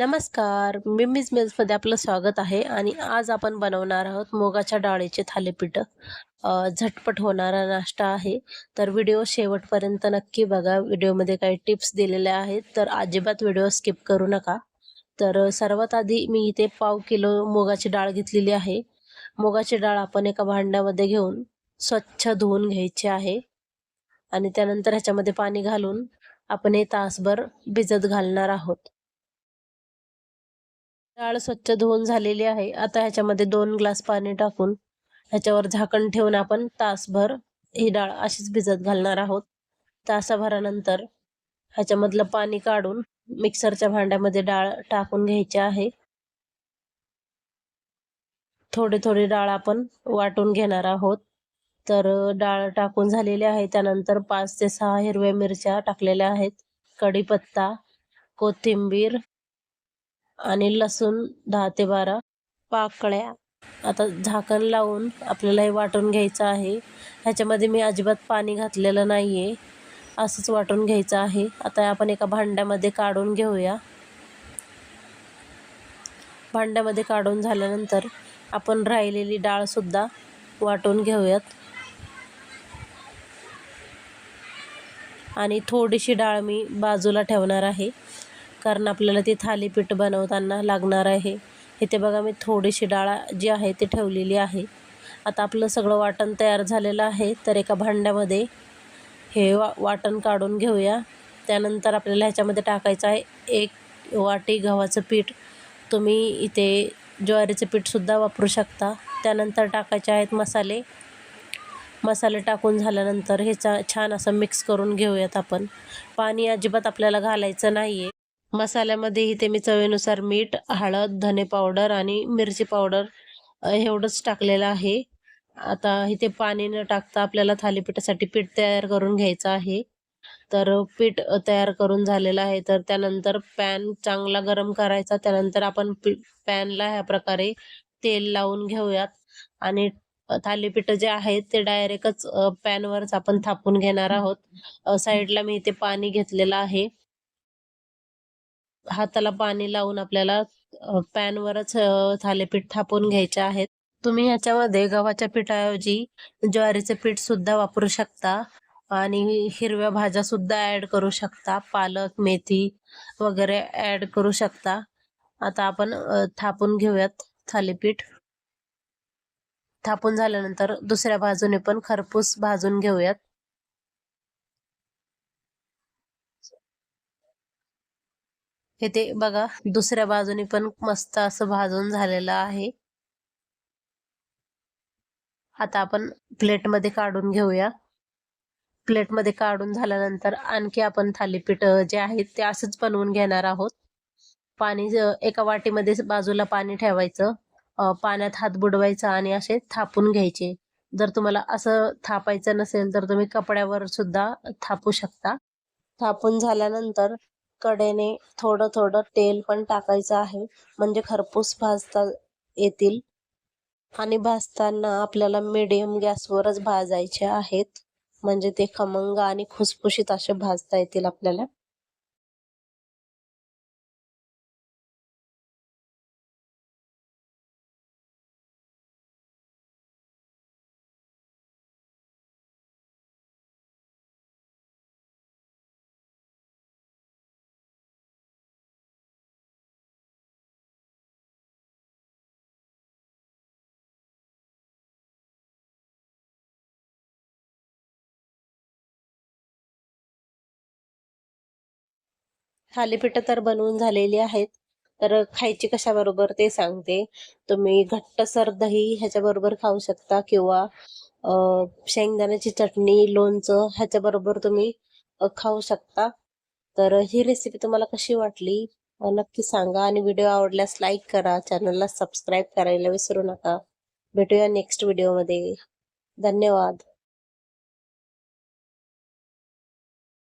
नमस्कार, मिमीज मिल्समध्ये आपलं स्वागत आहे आणि आज आपण बनवणार आहोत मुगाच्या डाळीचे थालीपीठ. झटपट होणारा नाश्ता आहे. तर व्हिडिओ शेवटपर्यंत नक्की बघा. व्हिडिओमध्ये काही टिप्स दिलेल्या आहेत, तर अजिबात व्हिडिओ स्किप करू नका. तर सर्वात आधी मी इथे पाव किलो मुगाची डाळ घेतलेली आहे. मुगाची डाळ आपण एका भांड्यामध्ये घेऊन स्वच्छ धुवून घ्यायची आहे आणि त्यानंतर ह्याच्यामध्ये पाणी घालून आपण हे तासभर भिजत घालणार आहोत. डाळ स्वच्छ धुवून झालेली आहे. आता ह्याच्यामध्ये 2 ग्लास पाणी टाकून ह्याच्यावर झाकण ठेवून आपण तासभर ही डाळ अशीच भिजत घालणार आहोत. तासाभरानंतर ह्याच्यामधलं पाणी काढून मिक्सरच्या भांड्यामध्ये डाळ टाकून घ्यायची आहे. थोडी थोडी डाळ आपण वाटून घेणार आहोत. तर डाळ टाकून झालेली आहे. त्यानंतर 5 ते 6 हिरव्या मिरच्या टाकलेल्या आहेत. कढीपत्ता, कोथिंबीर आणि लसूण 10 ते 12 पाकळ्या. आता झाकण लावून आपल्याला हे वाटून घ्यायचं आहे. ह्याच्यामध्ये मी अजिबात पाणी घातलेलं नाही आहे. असंच वाटून घ्यायचं आहे. आता आपण एका भांड्यामध्ये काढून घेऊया. भांड्यामध्ये काढून झाल्यानंतर आपण राहिलेली डाळसुद्धा वाटून घेऊयात. आणि थोडीशी डाळ मी बाजूला ठेवणार आहे, कारण आपल्याला ती थालीपीठ बनवताना लागणार आहे. इथे बघा मी थोडीशी डाळ जी आहे ती ठेवलेली आहे. आता आपलं सगळं वाटण तयार झालेलं आहे. तर एका भांड्यामध्ये हे वाटण काढून घेऊया. त्यानंतर आपल्याला ह्याच्यामध्ये टाकायचं आहे 1 वाटी गव्हाचं पीठ. तुम्ही इथे ज्वारीचं पीठसुद्धा वापरू शकता. त्यानंतर टाकायचे आहेत मसाले टाकून झाल्यानंतर हे छान असं मिक्स करून घेऊयात आपण. पाणी अजिबात आपल्याला घालायचं नाही आहे. मसाल्यामध्ये इथे मी चवीनुसार मीठ, हळद, धने पावडर आणि मिरची पावडर एवढंच टाकलेलं आहे. आता इथे पाणी न टाकता आपल्याला थालीपीठासाठी पीठ तयार करून घ्यायचं आहे. तर पीठ तयार करून झालेलं आहे. तर त्यानंतर पॅन चांगला गरम करायचा. त्यानंतर आपण पॅनला ह्या प्रकारे तेल लावून घेऊयात आणि थालीपीठ जे आहेत ते डायरेक्टच पॅनवरच आपण थापून घेणार आहोत. साईडला मी इथे पाणी घेतलेलं आहे. हाताला पाणी लावून आपल्याला पॅनवरच थालीपीठ थापून घ्यायचे आहेत. तुम्ही ह्याच्यामध्ये गव्हाच्या पिठाऐवजी ज्वारीचे पीठ सुद्धा वापरू शकता आणि हिरव्या भाज्या सुद्धा ॲड करू शकता. पालक, मेथी वगैरे ॲड करू शकता. आता आपण थापून घेऊयात थालीपीठ. थापून झाल्यानंतर दुसऱ्या बाजूने पण खरपूस भाजून घेऊयात. इथे बघा दुसऱ्या बाजूने पण मस्त असं भाजून झालेलं आहे. आता आपण प्लेटमध्ये काढून घेऊया. प्लेटमध्ये काढून झाल्यानंतर आणखी आपण थालीपीठ जे आहे ते असंच बनवून घेणार आहोत. पाणी एका वाटीमध्ये बाजूला पाणी ठेवायचं. पाण्यात हात बुडवायचा आणि असे थापून घ्यायचे. जर तुम्हाला असं थापायचं नसेल तर तुम्ही कपड्यावर सुद्धा थापू शकता. थापून झाल्यानंतर कडेने थोडं थोडं तेल पण टाकायचं आहे, म्हणजे खरपूस भाजता येतील. आणि भाजताना आपल्याला मीडियम गॅसवरच भाजायचे आहेत, म्हणजे ते खमंग आणि खुसखुशीत असे भाजता येतील आपल्याला. थालीपीठ तर बनवून झालेली आहेत. तर खायची कशाबरोबर ते सांगते. तुम्ही घट्टसर दही ह्याच्याबरोबर खाऊ शकता किंवा शेंगदाण्याची चटणी, लोणचं ह्याच्याबरोबर तुम्ही खाऊ शकता. तर ही रेसिपी तुम्हाला कशी वाटली नक्की सांगा आणि व्हिडिओ आवडल्यास लाईक करा. चॅनलला सबस्क्राईब करायला विसरू नका. भेटूया नेक्स्ट व्हिडिओमध्ये. धन्यवाद.